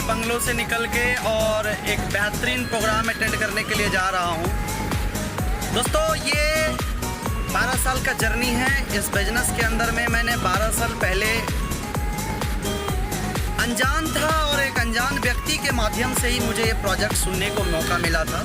बंगलों से निकल के और एक बेहतरीन प्रोग्राम अटेंड करने के लिए जा रहा हूँ। दोस्तों, ये 12 साल का जर्नी है इस बिजनेस के अंदर में। मैंने 12 साल पहले अनजान था और एक अनजान व्यक्ति के माध्यम से ही मुझे ये प्रोजेक्ट सुनने को मौका मिला था।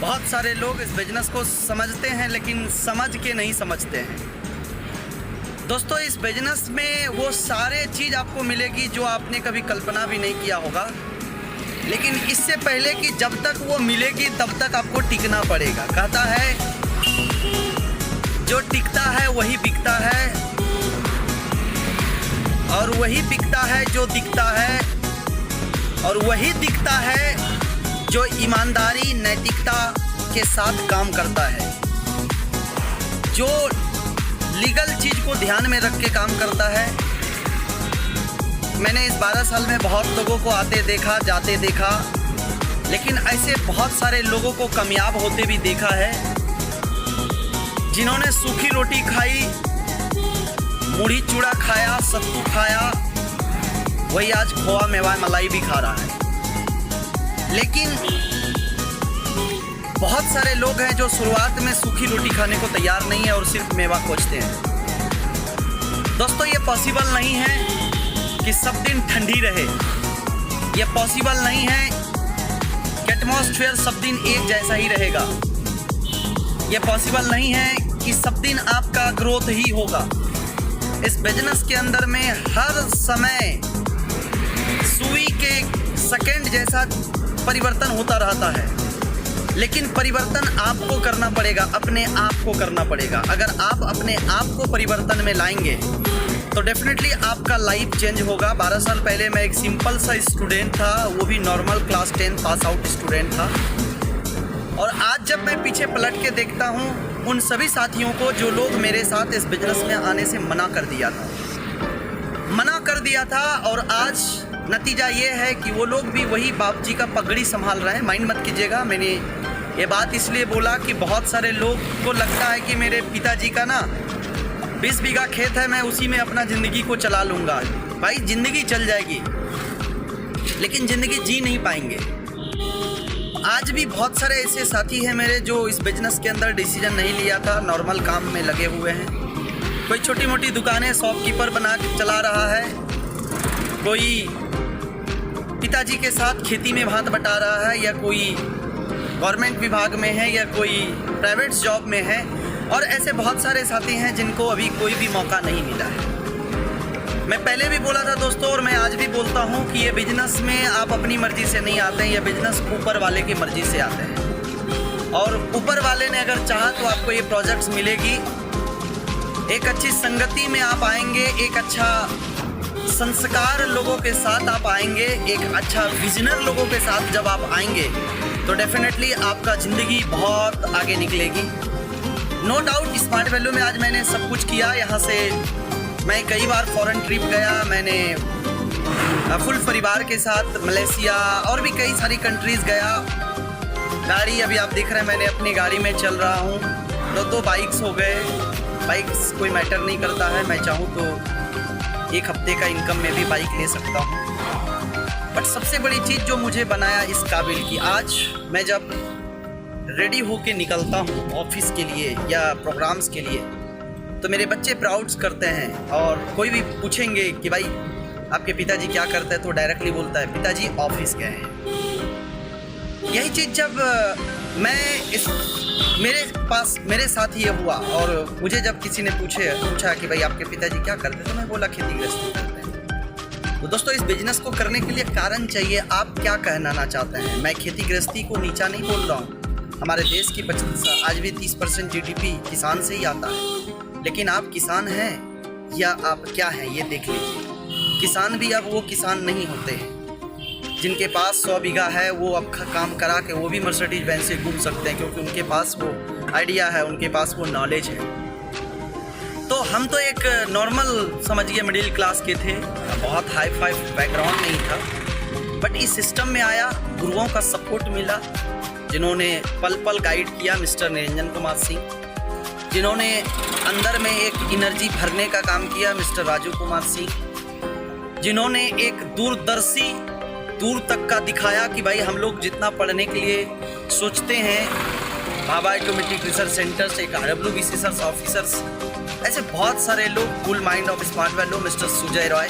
बहुत सारे लोग इस बिजनेस को समझते हैं लेकिन समझ के नहीं समझते हैं। दोस्तों, इस बिजनेस में वो सारे चीज़ आपको मिलेगी जो आपने कभी कल्पना भी नहीं किया होगा, लेकिन इससे पहले कि जब तक वो मिलेगी तब तक आपको टिकना पड़ेगा। कहता है जो टिकता है वही बिकता है, और वही बिकता है जो दिखता है, और वही दिखता है जो ईमानदारी नैतिकता के साथ काम करता है, जो लीगल चीज़ को ध्यान में रख के काम करता है। मैंने इस 12 साल में बहुत लोगों को आते देखा, जाते देखा, लेकिन ऐसे बहुत सारे लोगों को कामयाब होते भी देखा है, जिन्होंने सूखी रोटी खाई, मुढ़ी चूड़ा खाया, सत्तू खाया, वही आज खोआ मेवा मलाई भी खा रहा है। लेकिन बहुत सारे लोग हैं जो शुरुआत में सूखी रोटी खाने को तैयार नहीं है और सिर्फ मेवा खोजते हैं। दोस्तों, ये पॉसिबल नहीं है कि सब दिन ठंडी रहे। ये पॉसिबल नहीं है कि एटमॉस्फेयर सब दिन एक जैसा ही रहेगा। ये पॉसिबल नहीं है कि सब दिन आपका ग्रोथ ही होगा। इस बिजनेस के अंदर में हर समय सुई के सेकंड जैसा परिवर्तन होता रहता है, लेकिन परिवर्तन आपको करना पड़ेगा, अपने आप को करना पड़ेगा। अगर आप अपने आप को परिवर्तन में लाएंगे तो डेफिनेटली आपका लाइफ चेंज होगा। 12 साल पहले मैं एक सिंपल सा स्टूडेंट था, वो भी normal class 10 pass out student था, और आज जब मैं पीछे पलट के देखता हूँ उन सभी साथियों को जो लोग मेरे साथ इस बिजनेस में आने से मना कर दिया था, और आज नतीजा ये है कि वो लोग भी वही बाप जी का पगड़ी संभाल रहे हैं। माइंड मत कीजिएगा, मैंने ये बात इसलिए बोला कि बहुत सारे लोग को लगता है कि मेरे पिताजी का ना 20 बीघा खेत है, मैं उसी में अपना ज़िंदगी को चला लूँगा। भाई, ज़िंदगी चल जाएगी लेकिन ज़िंदगी जी नहीं पाएंगे। आज भी बहुत सारे ऐसे साथी हैं मेरे जो इस बिजनेस के अंदर डिसीजन नहीं लिया था, नॉर्मल काम में लगे हुए हैं। कोई छोटी मोटी दुकानें शॉपकीपर बना के चला रहा है, कोई पिताजी के साथ खेती में भात बटा रहा है, या कोई गवर्नमेंट विभाग में है, या कोई प्राइवेट जॉब में है, और ऐसे बहुत सारे साथी हैं जिनको अभी कोई भी मौका नहीं मिला है। मैं पहले भी बोला था दोस्तों, और मैं आज भी बोलता हूं कि ये बिजनेस में आप अपनी मर्जी से नहीं आते हैं, ये बिजनेस ऊपर वाले की मर्जी से आते हैं, और ऊपर वाले ने अगर चाहा तो आपको ये प्रोजेक्ट्स मिलेगी। एक अच्छी संगति में आप आएंगे, एक अच्छा संस्कार लोगों के साथ आप आएंगे, एक अच्छा विजनर लोगों के साथ जब आप आएंगे तो डेफिनेटली आपका ज़िंदगी बहुत आगे निकलेगी। नो डाउट, स्मार्ट वैल्यू में आज मैंने सब कुछ किया। यहाँ से मैं कई बार फॉरेन ट्रिप गया, मैंने फुल परिवार के साथ मलेशिया और भी कई सारी कंट्रीज़ गया। गाड़ी अभी आप देख रहे हैं, मैंने अपनी गाड़ी में चल रहा हूँ। दो बाइक्स हो गए, बाइक्स कोई मैटर नहीं करता है, मैं चाहूँ तो एक हफ्ते का इनकम में भी बाइक ले सकता हूँ। बट सबसे बड़ी चीज़ जो मुझे बनाया इस काबिल की, आज मैं जब रेडी होके निकलता हूँ ऑफिस के लिए या प्रोग्राम्स के लिए, तो मेरे बच्चे प्राउड्स करते हैं, और कोई भी पूछेंगे कि भाई आपके पिताजी क्या करते हैं, तो डायरेक्टली बोलता है पिताजी ऑफिस गए हैं। यही चीज़ जब मेरे साथ ये हुआ, और मुझे जब किसी ने पूछा कि भाई आपके पिताजी क्या करते हैं, तो मैं बोला खेती गृहस्थी करते हैं। तो दोस्तों, इस बिजनेस को करने के लिए कारण चाहिए। आप क्या कहना चाहते हैं? मैं खेती गृहस्थी को नीचा नहीं बोल रहा हूँ। हमारे देश की आज भी 30% GDP किसान से ही आता है, लेकिन आप किसान हैं या आप क्या हैं ये देख लीजिए। किसान भी अब वो किसान नहीं होते हैं जिनके पास 100 बीघा है, वो अब काम करा के वो भी मर्सिडीज वैन से घूम सकते हैं, क्योंकि उनके पास वो आइडिया है, उनके पास वो नॉलेज है। तो हम तो एक नॉर्मल समझिए मिडिल क्लास के थे, बहुत हाई फाई बैकग्राउंड नहीं था, बट इस सिस्टम में आया, गुरुओं का सपोर्ट मिला, जिन्होंने पल पल गाइड किया, मिस्टर निरंजन कुमार सिंह, जिन्होंने अंदर में एक एनर्जी भरने का काम किया, मिस्टर राजू कुमार सिंह, जिन्होंने एक दूरदर्शी दूर तक का दिखाया कि भाई हम लोग जितना पढ़ने के लिए सोचते हैं, भाभा ऑटोमेटिक रिसर्च सेंटर्स, एक RWBC ऑफिसर्स, ऐसे बहुत सारे लोग, cool mind of smart value, mister Sujay Roy.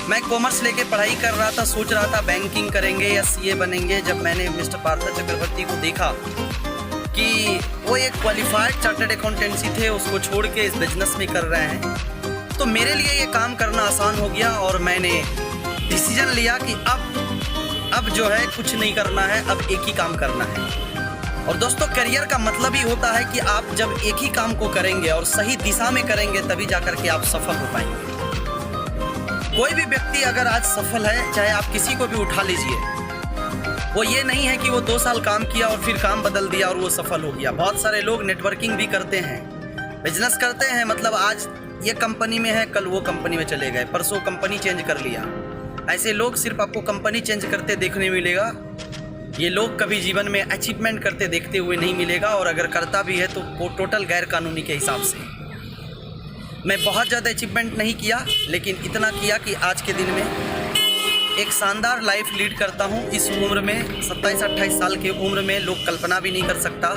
मैं कॉमर्स लेके पढ़ाई कर रहा था, सोच रहा था बैंकिंग करेंगे या CA बनेंगे। जब मैंने मिस्टर पार्थ चक्रवर्ती को देखा कि वो एक क्वालिफाइड चार्टर्ड अकाउंटेंसी थे, उसको छोड़ के इस बिजनेस में कर रहे हैं, तो मेरे लिए ये काम करना आसान हो गया और मैंने डिसीजन लिया कि अब जो है कुछ नहीं करना है, अब एक ही काम करना है। और दोस्तों, करियर का मतलब ही होता है कि आप जब एक ही काम को करेंगे और सही दिशा में करेंगे, तभी जाकर के आप सफल हो पाएंगे। कोई भी व्यक्ति अगर आज सफल है, चाहे आप किसी को भी उठा लीजिए, वो ये नहीं है कि वो 2 साल काम किया और फिर काम बदल दिया और वो सफल हो गया। बहुत सारे लोग नेटवर्किंग भी करते हैं, बिजनेस करते हैं, मतलब आज ये कंपनी में है, कल वो कंपनी में चले गए, परसों कंपनी चेंज कर लिया। ऐसे लोग सिर्फ आपको कंपनी चेंज करते देखने मिलेगा, ये लोग कभी जीवन में अचीवमेंट करते देखते हुए नहीं मिलेगा। और अगर करता भी है तो वो टोटल गैर कानूनी के हिसाब से। मैं बहुत ज़्यादा अचीवमेंट नहीं किया, लेकिन इतना किया कि आज के दिन में एक शानदार लाइफ लीड करता हूँ। इस उम्र में 27-28 साल की उम्र में लोग कल्पना भी नहीं कर सकता।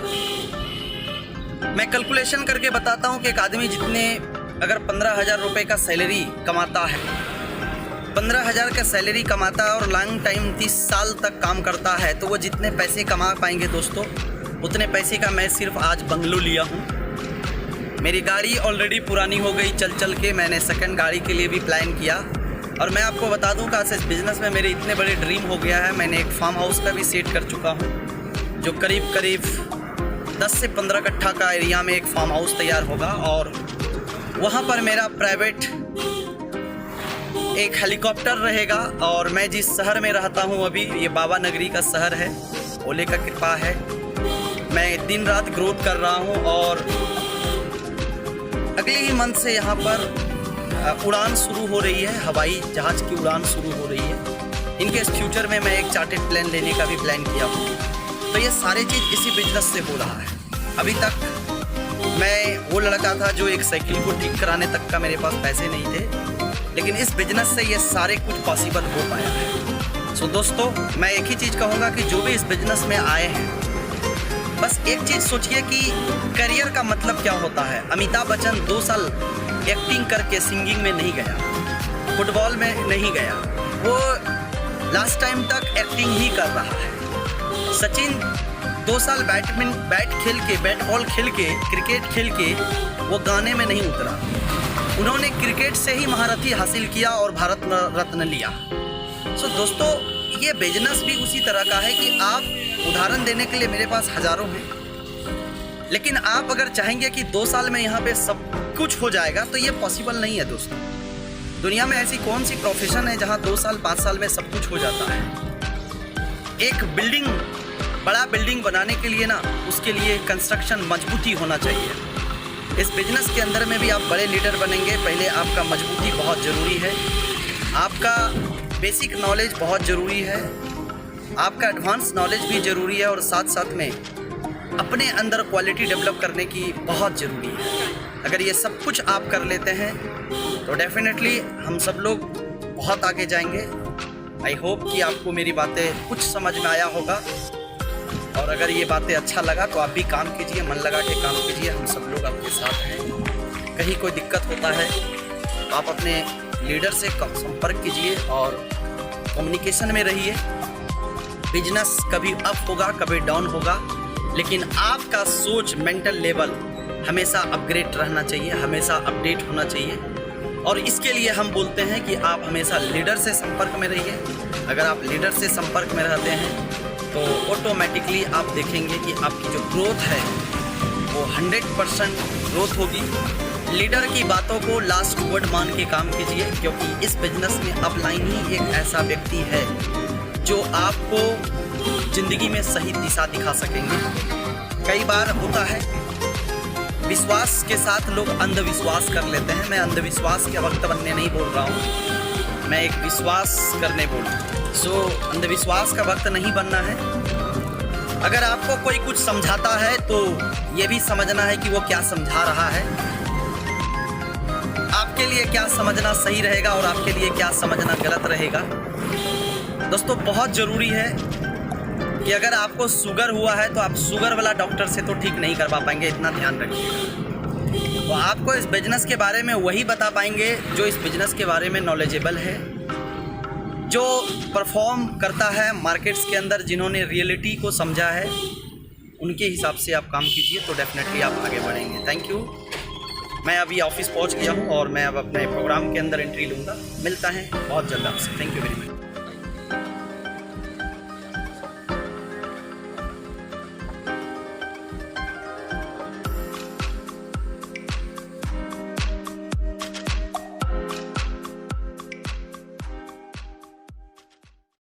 मैं कैलकुलेशन करके बताता हूँ कि एक आदमी जितने अगर 15,000 रुपये का सैलरी कमाता है, 15,000 का सैलरी कमाता है और लॉन्ग टाइम 30 साल तक काम करता है, तो वो जितने पैसे कमा पाएंगे दोस्तों, उतने पैसे का मैं सिर्फ आज बंगलो लिया हूँ। मेरी गाड़ी ऑलरेडी पुरानी हो गई चल के, मैंने सेकंड गाड़ी के लिए भी प्लान किया। और मैं आपको बता दूं कि इस बिज़नेस में मेरे इतने बड़े ड्रीम हो गया है, मैंने एक फार्म हाउस का भी सेट कर चुका हूं, जो करीब 10 से 15 कट्ठा का एरिया में एक फार्म हाउस तैयार होगा। और वहां पर मेरा प्राइवेट एक हेलीकॉप्टर रहेगा। और मैं जिस शहर में रहता हूं अभी, ये बाबा नगरी का शहर है, ओले का कृपा है, मैं दिन रात ग्रोथ कर रहा हूं। और अगले ही मंथ से यहाँ पर उड़ान शुरू हो रही है, हवाई जहाज़ की उड़ान शुरू हो रही है। इनके फ्यूचर में मैं एक चार्टेड प्लेन लेने का भी प्लान किया हूँ। तो ये सारी चीज़ इसी बिजनेस से हो रहा है। अभी तक मैं वो लड़का था जो एक साइकिल को ठीक कराने तक का मेरे पास पैसे नहीं थे, लेकिन इस बिजनेस से ये सारे कुछ पॉसिबल हो पाया है। सो दोस्तों, मैं एक ही चीज़ कहूँगा कि जो भी इस बिजनेस में आए हैं, बस एक चीज़ सोचिए कि करियर का मतलब क्या होता है। अमिताभ बच्चन 2 साल एक्टिंग करके सिंगिंग में नहीं गया, फुटबॉल में नहीं गया, वो लास्ट टाइम तक एक्टिंग ही कर रहा है। सचिन 2 साल बैट बॉल खेल के, क्रिकेट खेल के वो गाने में नहीं उतरा। उन्होंने क्रिकेट से ही महारथी हासिल किया और भारत रत्न लिया। सो दोस्तों, ये बिजनेस भी उसी तरह का है कि आप, उदाहरण देने के लिए मेरे पास हज़ारों हैं, लेकिन आप अगर चाहेंगे कि 2 साल में यहाँ पे सब कुछ हो जाएगा, तो ये पॉसिबल नहीं है दोस्तों। दुनिया में ऐसी कौन सी प्रोफेशन है जहाँ 2 साल 5 साल में सब कुछ हो जाता है। एक बिल्डिंग, बड़ा बिल्डिंग बनाने के लिए ना, उसके लिए कंस्ट्रक्शन मजबूती होना चाहिए। इस बिजनेस के अंदर में भी आप बड़े लीडर बनेंगे, पहले आपका मजबूती बहुत ज़रूरी है, आपका बेसिक नॉलेज बहुत ज़रूरी है, आपका एडवांस नॉलेज भी ज़रूरी है, और साथ साथ में अपने अंदर क्वालिटी डेवलप करने की बहुत ज़रूरी है। अगर ये सब कुछ आप कर लेते हैं तो डेफिनेटली हम सब लोग बहुत आगे जाएंगे। आई होप कि आपको मेरी बातें कुछ समझ में आया होगा, और अगर ये बातें अच्छा लगा तो आप भी काम कीजिए, मन लगा के काम कीजिए, हम सब लोग आपके साथ हैं। कहीं कोई दिक्कत होता है तो आप अपने लीडर से संपर्क कीजिए और कम्युनिकेशन में रहिए। बिजनेस कभी अप होगा, कभी डाउन होगा, लेकिन आपका सोच, मेंटल लेवल हमेशा अपग्रेड रहना चाहिए, हमेशा अपडेट होना चाहिए। और इसके लिए हम बोलते हैं कि आप हमेशा लीडर से संपर्क में रहिए। अगर आप लीडर से संपर्क में रहते हैं तो ऑटोमेटिकली आप देखेंगे कि आपकी जो ग्रोथ है वो 100% ग्रोथ होगी। लीडर की बातों को लास्ट वर्ड मान के काम कीजिए, क्योंकि इस बिजनेस में अपलाइन ही एक ऐसा व्यक्ति है जो आपको ज़िंदगी में सही दिशा दिखा सकेंगे। कई बार होता है विश्वास के साथ लोग अंधविश्वास कर लेते हैं। मैं अंधविश्वास के वक्त बनने नहीं बोल रहा हूँ, मैं एक विश्वास करने बोल रहा हूँ। सो अंधविश्वास का वक्त नहीं बनना है। अगर आपको कोई कुछ समझाता है तो ये भी समझना है कि वो क्या समझा रहा है, आपके लिए क्या समझना सही रहेगा और आपके लिए क्या समझना गलत रहेगा। दोस्तों बहुत ज़रूरी है कि अगर आपको शुगर हुआ है तो आप शुगर वाला डॉक्टर से तो ठीक नहीं करवा पाएंगे, इतना ध्यान रखिएगा। तो आपको इस बिजनेस के बारे में वही बता पाएंगे जो इस बिजनेस के बारे में नॉलेजेबल है, जो परफॉर्म करता है मार्केट्स के अंदर, जिन्होंने रियलिटी को समझा है, उनके हिसाब से आप काम कीजिए तो डेफिनेटली आप आगे बढ़ेंगे। Thank you. मैं अभी ऑफिस पहुंच गया हूं और मैं अब अपने प्रोग्राम के अंदर एंट्री लूँगा। मिलता है बहुत जल्द आपसे। Thank you very much.